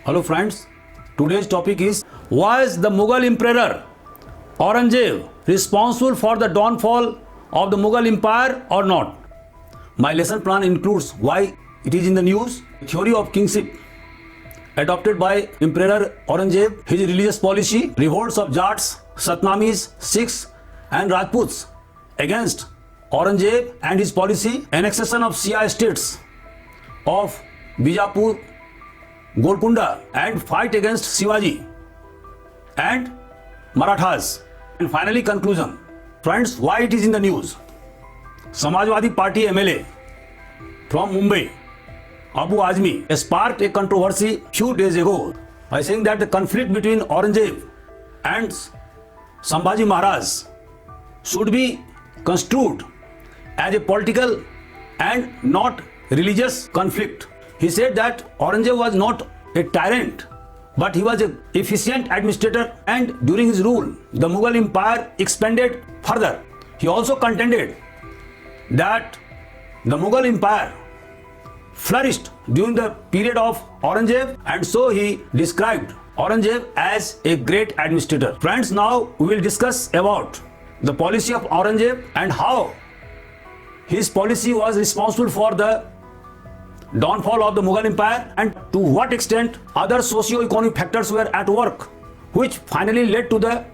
Hello friends, today's topic is was the Mughal Emperor Aurangzeb responsible for the downfall of the Mughal Empire or not? My lesson plan includes why it is in the news, theory of kingship adopted by Emperor Aurangzeb, his religious policy, revolts of Jats, Satnamis, Sikhs and Rajputs against Aurangzeb and his policy, annexation of Shia states of Bijapur, Golconda and fight against Shivaji and Marathas. And finally conclusion. Friends, why it is in the news? Samajwadi Party MLA from Mumbai, Abu Azmi, sparked a controversy few days ago by saying that the conflict between Aurangzeb and Sambhaji Maharaj should be construed as a political and not religious conflict. He said that Aurangzeb was not a tyrant, but he was an efficient administrator, and during his rule, the Mughal Empire expanded further. He also contended that the Mughal Empire flourished during the period of Aurangzeb, and so he described Aurangzeb as a great administrator. Friends, now we will discuss about the policy of Aurangzeb and how his policy was responsible for the downfall of the Mughal Empire, and to what extent other socio-economic factors were at work, which finally led to the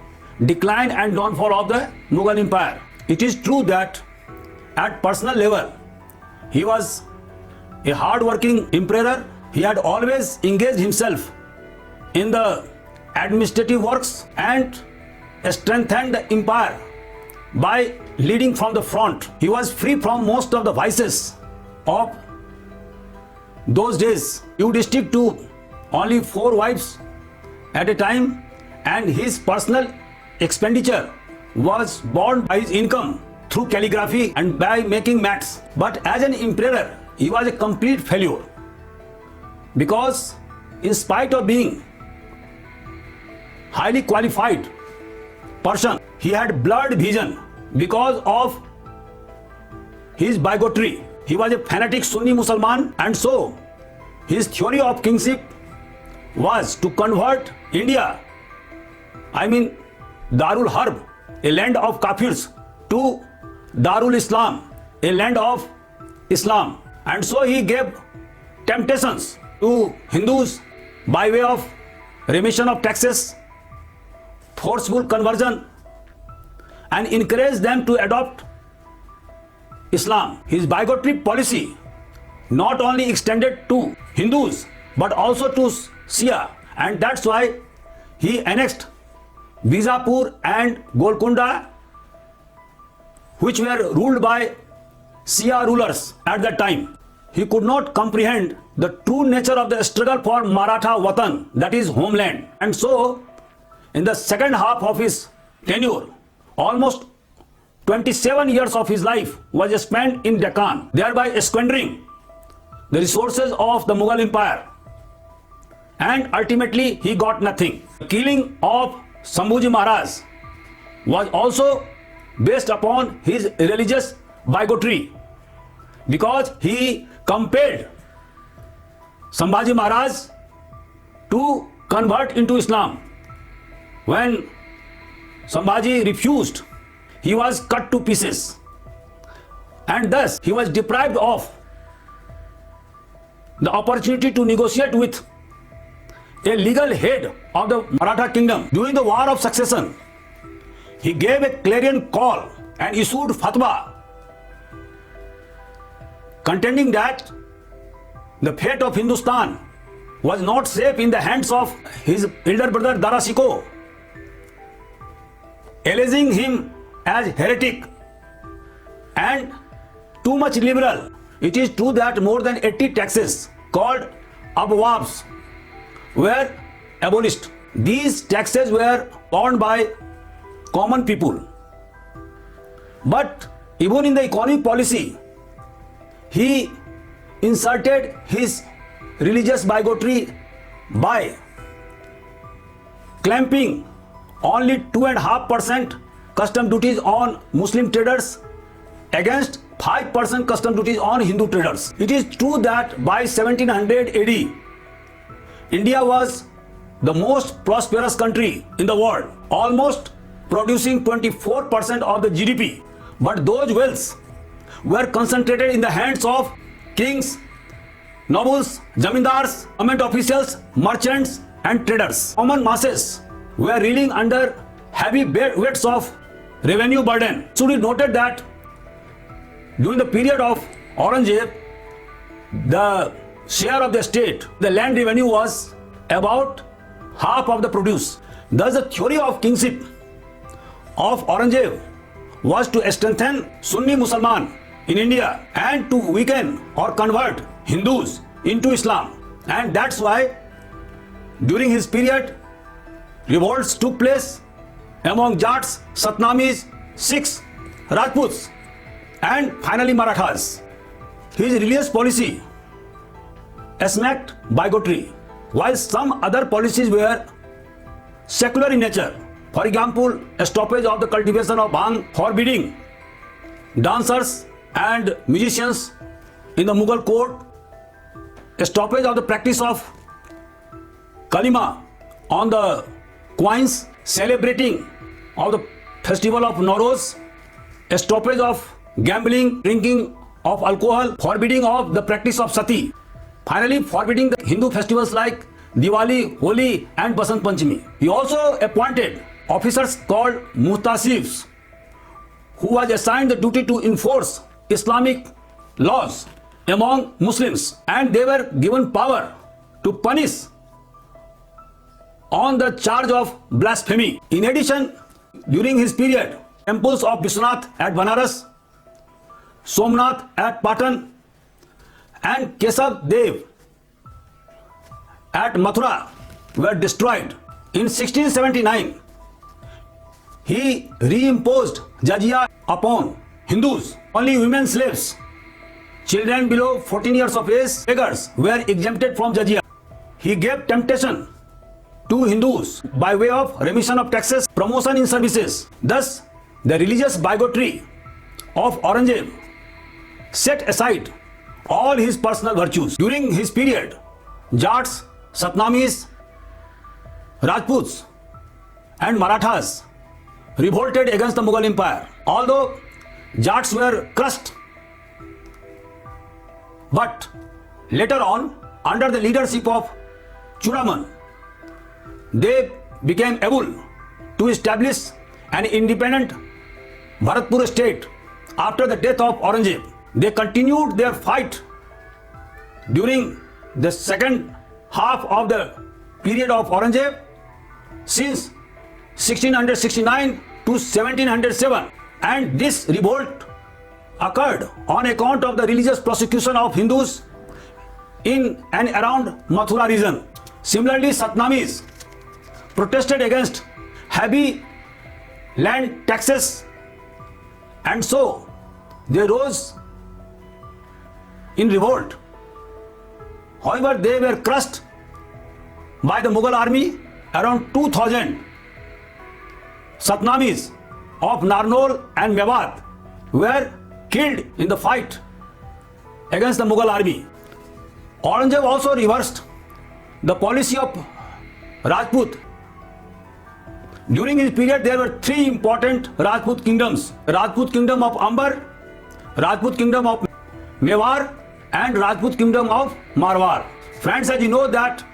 decline and downfall of the Mughal Empire. It is true that at personal level, he was a hard-working emperor. He had always engaged himself in the administrative works and strengthened the empire by leading from the front. He was free from most of the vices of those days. He would stick to only 4 wives at a time, and his personal expenditure was borne by his income through calligraphy and by making mats. But as an emperor, he was a complete failure, because in spite of being highly qualified person, he had blurred vision because of his bigotry. He was a fanatic Sunni Muslim, and so his theory of kingship was to convert India, Darul Harb, a land of Kafirs, to Darul Islam, a land of Islam. And so he gave temptations to Hindus by way of remission of taxes, forceful conversion, and encouraged them to adopt Islam. His bigotry policy not only extended to Hindus but also to Shia, and that's why he annexed Bijapur and Golconda, which were ruled by Shia rulers at that time. He could not comprehend the true nature of the struggle for Maratha Watan, that is homeland. And so in the second half of his tenure, almost 27 years of his life was spent in Deccan, thereby squandering the resources of the Mughal Empire, and ultimately he got nothing. The killing of Sambhaji Maharaj was also based upon his religious bigotry, because he compelled Sambhaji Maharaj to convert into Islam. When Sambhaji refused, he was cut to pieces, and thus he was deprived of the opportunity to negotiate with a legal head of the Maratha kingdom. During the War of Succession, he gave a clarion call and issued fatwa contending that the fate of Hindustan was not safe in the hands of his elder brother Dara Shikoh, alleging him as heretic and too much liberal. It is true that more than 80 taxes called abwabs were abolished. These taxes were borne by common people. But even in the economic policy, he inserted his religious bigotry by clamping only 2.5% custom duties on Muslim traders against 5% custom duties on Hindu traders. It is true that by 1700 AD, India was the most prosperous country in the world, almost producing 24% of the GDP. But those wealths were concentrated in the hands of kings, nobles, zamindars, government officials, merchants, and traders. Common masses were reeling under heavy weights of revenue burden. It should be noted that during the period of Aurangzeb, the share of the state, the land revenue was about half of the produce. Thus, the theory of kingship of Aurangzeb was to strengthen Sunni Musliman in India and to weaken or convert Hindus into Islam. And that's why during his period, revolts took place among Jats, Satnamis, Sikhs, Rajputs, and finally Marathas. His religious policy smacked bigotry, while some other policies were secular in nature. For example, a stoppage of the cultivation of bhang, forbidding dancers and musicians in the Mughal court, a stoppage of the practice of kalima on the coins, celebrating of the festival of Nowruz, a stoppage of gambling, drinking of alcohol, forbidding of the practice of sati, finally forbidding the Hindu festivals like Diwali, Holi and Basant Panchami. He also appointed officers called Muhtasibs, who was assigned the duty to enforce Islamic laws among Muslims, and they were given power to punish on the charge of blasphemy. In addition, during his period, temples of Vishwanath at Banaras, Somnath at Patan, and Kesav Dev at Mathura were destroyed. In 1679, he reimposed jizya upon Hindus. Only women slaves, children below 14 years of age, beggars were exempted from jizya. He gave temptation to Hindus by way of remission of taxes, promotion in services. Thus, the religious bigotry of Aurangzeb set aside all his personal virtues. During his period, Jats, Satnamis, Rajputs and Marathas revolted against the Mughal Empire. Although Jats were crushed, but later on, under the leadership of Churaman, they became able to establish an independent Bharatpur state after the death of Aurangzeb. They continued their fight during the second half of the period of Aurangzeb since 1669 to 1707, and this revolt occurred on account of the religious persecution of Hindus in and around Mathura region. Similarly, Satnamis protested against heavy land taxes, and so they rose in revolt. However, they were crushed by the Mughal army. Around 2000 Satnamis of Narnaul and Mewat were killed in the fight against the Mughal army. Aurangzeb also reversed the policy of Rajput. During his period, there were three important Rajput kingdoms: Rajput kingdom of Amber, Rajput kingdom of Mewar, and Rajput kingdom of Marwar. Friends, as you know that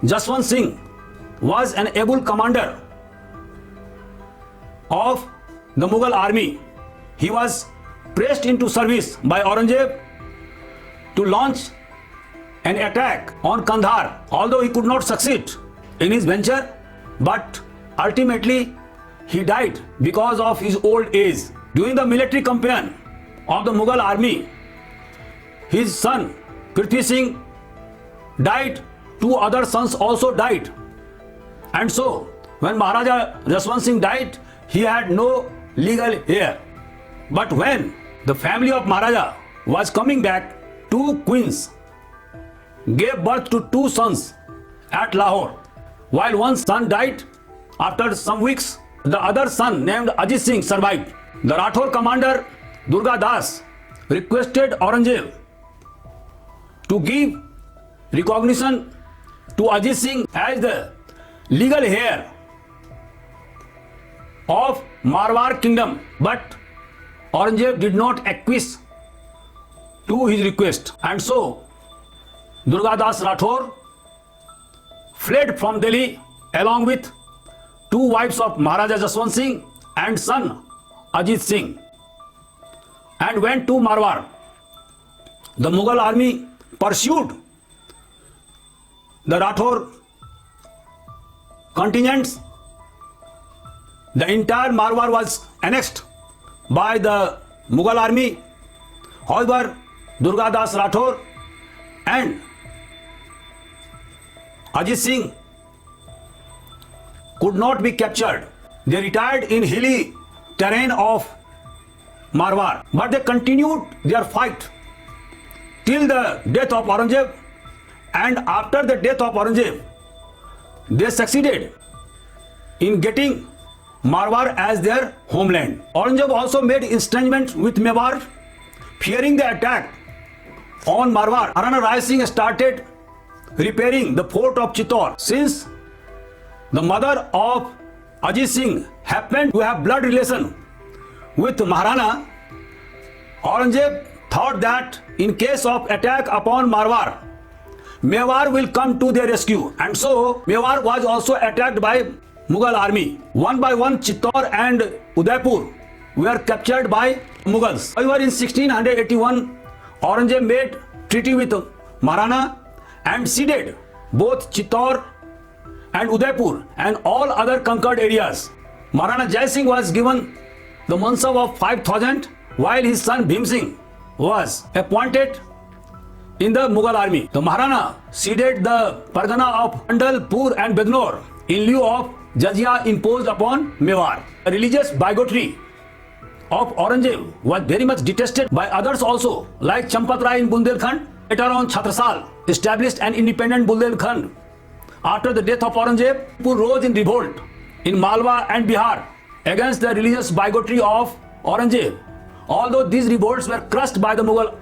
Jaswant Singh was an able commander of the Mughal army. He was pressed into service by Aurangzeb to launch an attack on Kandahar, although he could not succeed in his venture, but ultimately he died because of his old age. During the military campaign of the Mughal army, his son Prithvi Singh died, two other sons also died, and so when Maharaja Jaswant Singh died, he had no legal heir. But when the family of Maharaja was coming back, two queens gave birth to two sons at Lahore. While one son died after some weeks, the other son named Ajit Singh survived. The Rathore commander Durga Das requested Aurangzeb to give recognition to Ajit Singh as the legal heir of Marwar kingdom, but Aurangzeb did not acquiesce to his request, and so Durgadas Rathore fled from Delhi along with two wives of Maharaja Jaswant Singh and son Ajit Singh and went to Marwar. The Mughal army pursued the Rathore contingents. The entire Marwar was annexed by the Mughal army. However, Durgadas Rathore and Ajit Singh could not be captured. They retired in hilly terrain of Marwar, but they continued their fight till the death of Aurangzeb, and after the death of Aurangzeb, they succeeded in getting Marwar as their homeland. Aurangzeb also made estrangement with Mewar, fearing the attack on Marwar. Maharana Rai Singh started repairing the fort of Chittor. Since the mother of Ajit Singh happened to have blood relation with Maharana, Aurangzeb thought that in case of attack upon Marwar, Mewar will come to their rescue, and so Mewar was also attacked by Mughal army. One by one, Chittor and Udaipur were captured by Mughals. However, in 1681, Aurangzeb made treaty with Maharana and ceded both Chittor and Udaipur and all other conquered areas. Maharana Jai Singh was given the mansab of 5,000, while his son Bhim Singh was appointed in the Mughal army. The Maharana ceded the Pargana of Andal, Pur and Begnor in lieu of jizya imposed upon Mewar. The religious bigotry of Aurangzeb was very much detested by others also, like Champat Rai in Bundelkhand. Later on, Chhatrasal established an independent Bundelkhand. After the death of Aurangzeb, people rose in revolt in Malwa and Bihar against the religious bigotry of Aurangzeb, although these revolts were crushed by the Mughal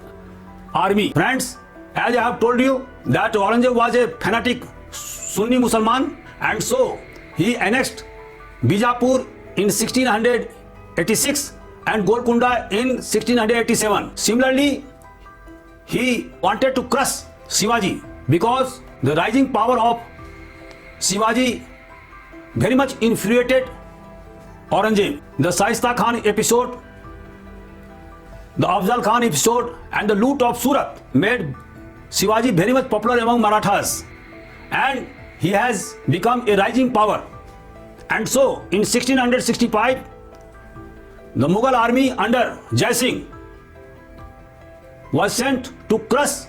army. Friends, as I have told you that Aurangzeb was a fanatic Sunni Musalman, and so he annexed Bijapur in 1686 and Golconda in 1687. Similarly, he wanted to crush Shivaji because the rising power of Shivaji very much infuriated Aurangzeb. The Shaista Khan episode, the Afzal Khan episode and the loot of Surat made Shivaji very much popular among Marathas, and he has become a rising power. And so in 1665, the Mughal army under Jai Singh was sent to crush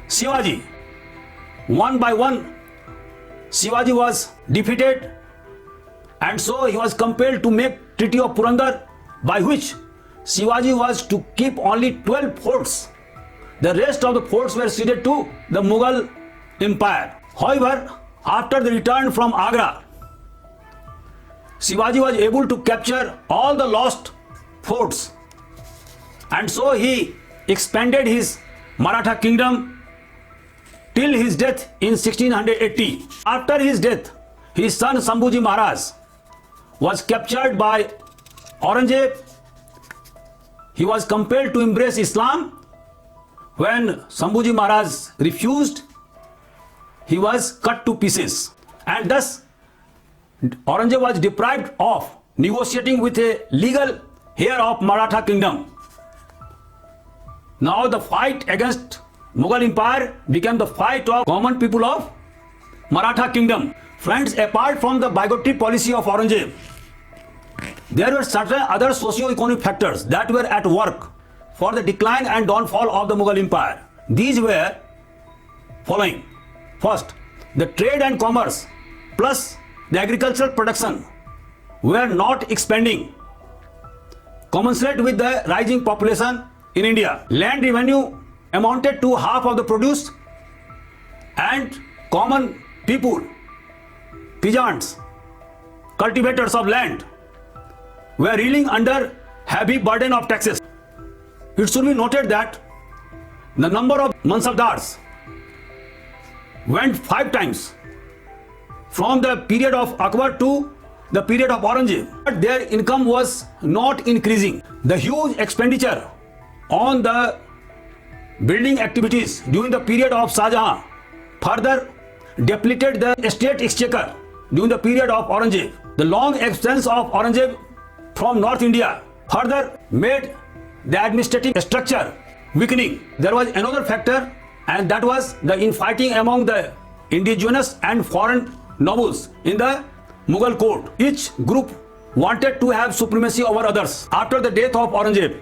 Shivaji. One by one, Shivaji was defeated, and so he was compelled to make Treaty of Purandar, by which Shivaji was to keep only 12 forts. The rest of the forts were ceded to the Mughal Empire. However, after the return from Agra, Shivaji was able to capture all the lost forts, and so he expanded his Maratha kingdom till his death in 1680. After his death, his son Shambhuji Maharaj was captured by Aurangzeb. He was compelled to embrace Islam. When Shambhuji Maharaj refused, he was cut to pieces, and thus Aurangzeb was deprived of negotiating with a legal heir of Maratha kingdom. Now the fight against Mughal Empire became the fight of common people of Maratha kingdom. Friends, apart from the bigotry policy of Aurangzeb, there were certain other socio-economic factors that were at work for the decline and downfall of the Mughal Empire. These were following. First, the trade and commerce plus the agricultural production were not expanding commensurate with the rising population in India. Land revenue amounted to half of the produce, and common people, peasants, cultivators of land, were reeling under heavy burden of taxes. It should be noted that the number of mansabdars went 5 times from the period of Akbar to the period of Aurangzeb. But their income was not increasing. The huge expenditure on the building activities during the period of Shah Jahan further depleted the state exchequer during the period of Aurangzeb. The long absence of Aurangzeb from North India further made the administrative structure weakening. There was another factor, and that was the infighting among the indigenous and foreign nobles in the Mughal court. Each group wanted to have supremacy over others. After the death of Aurangzeb,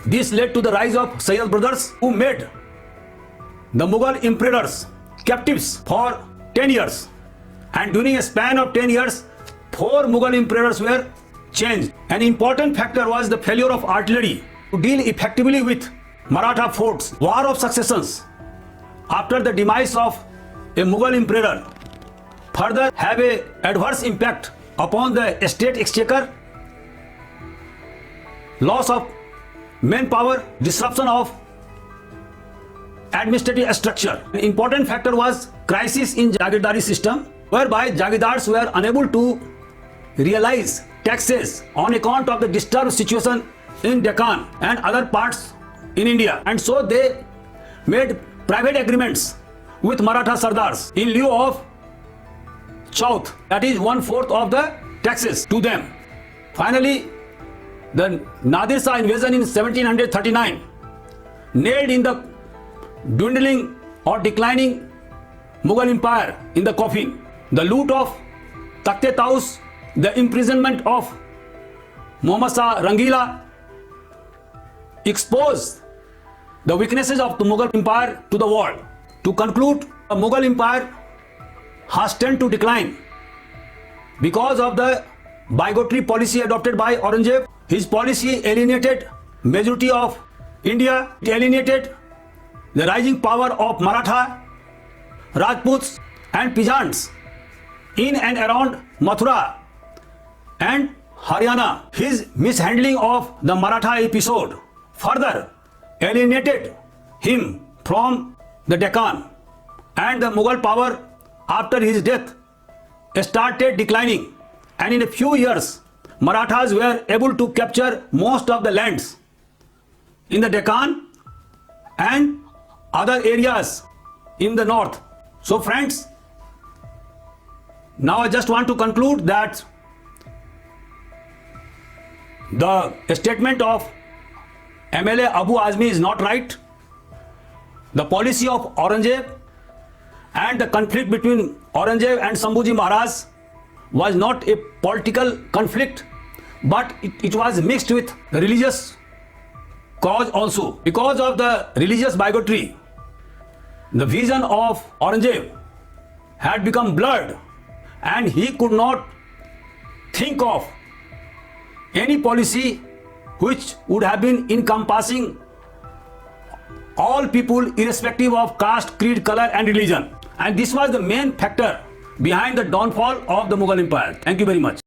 this led to the rise of Sayyid brothers, who made the Mughal emperors captives for 10 years. And during a span of 10 years, 4 Mughal emperors were changed. An important factor was the failure of artillery to deal effectively with Maratha forts. War of successions after the demise of a Mughal emperor further have a adverse impact upon the state exchequer. Loss of manpower, disruption of administrative structure. An important factor was crisis in Jagirdari system, whereby Jagidars were unable to realize taxes on account of the disturbed situation in Deccan and other parts in India, and so they made private agreements with Maratha Sardars in lieu of chauth, that is 1/4 of the taxes to them. Finally, the Nadir Shah invasion in 1739 nailed in the dwindling or declining Mughal Empire in the coffin. The loot of Takhte Taus, the imprisonment of Muhammad Shah Rangila exposed the weaknesses of the Mughal Empire to the world. To conclude, the Mughal Empire has tended to decline because of the bigotry policy adopted by Aurangzeb. His policy alienated majority of India. It alienated the rising power of Maratha, Rajputs and peasants in and around Mathura and Haryana. His mishandling of the Maratha episode further alienated him from the Deccan, and the Mughal power after his death started declining, and in a few years Marathas were able to capture most of the lands in the Deccan and other areas in the north. So friends, now I just want to conclude that the statement of MLA Abu Azmi is not right. The policy of Aurangzeb and the conflict between Aurangzeb and Shambhuji Maharaj was not a political conflict, but it was mixed with religious cause also. Because of the religious bigotry, the vision of Aurangzeb had become blurred, and he could not think of any policy which would have been encompassing all people irrespective of caste, creed, color and religion. And this was the main factor behind the downfall of the Mughal Empire. Thank you very much.